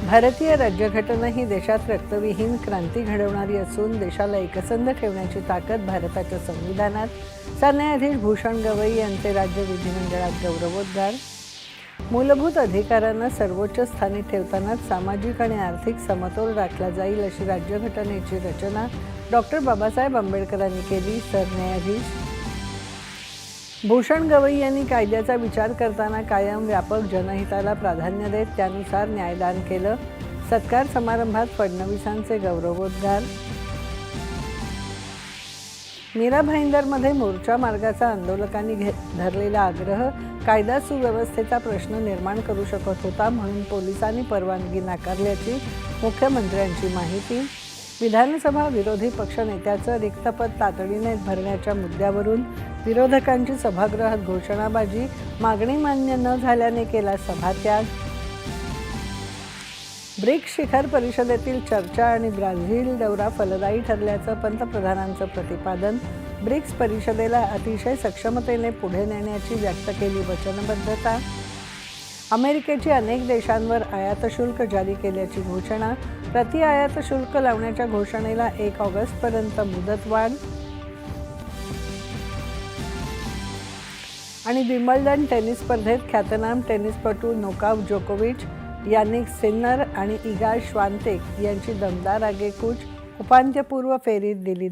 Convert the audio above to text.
भारतीय राज्यघटना ही देशात रक्तविहीन क्रांती घडवणारी असून देशाला एकसंध ठेवण्याची ताकद भारताच्या संविधानात. सरन्यायाधीश भूषण गवई यांचे राज्य विधिमंडळात गौरवोद्गार. मूलभूत अधिकारांना सर्वोच्च स्थानी ठेवतानाच सामाजिक आणि आर्थिक समतोल राखला जाईल अशी राज्यघटनेची रचना डॉक्टर बाबासाहेब आंबेडकरांनी केली. सरन्यायाधीश भूषण गवई यांनी कायद्याचा विचार करताना कायम व्यापक जनहिताला प्राधान्य देत त्यानुसार न्यायदान केलं. सत्कार समारंभात फडणवीसांचे गौरवोद्गार. मीरा भाईंदरमध्ये मोर्चा मार्गाचा आंदोलकांनी धरलेला आग्रह कायदा सुव्यवस्थेचा प्रश्न निर्माण करू शकत होता, म्हणून पोलिसांनी परवानगी नाकारल्याची मुख्यमंत्र्यांची माहिती. विधानसभा विरोधी पक्षनेत्याचं रिक्तपद तातडीने भरण्याच्या मुद्द्यावरून विरोधकांची सभागृहात घोषणाबाजी. मागणी मान्य न झाल्याने केला सभात्याग. ब्रिक्स शिखर परिषदेतील चर्चा आणि ब्राझील दौरा फलदायी ठरल्याचं पंतप्रधानांचं प्रतिपादन. ब्रिक्स परिषदेला अतिशय सक्षमतेने पुढे नेण्याची व्यक्त केली वचनबद्धता. अमेरिकेची अनेक देशांवर आयात शुल्क जारी केल्याची घोषणा. प्रति आयात शुल्क लावण्याच्या घोषणेला 1 ऑगस्टपर्यंत मुदतवाढ. आणि विम्बल्डन टेनिस स्पर्धेत ख्यातनाम टेनिसपटू नोवाक जोकोविच, यानिक सिन्नर आणि इगा श्वान्तेक यांची दमदार आगेकूच. उपांत्यपूर्व फेरीत दिली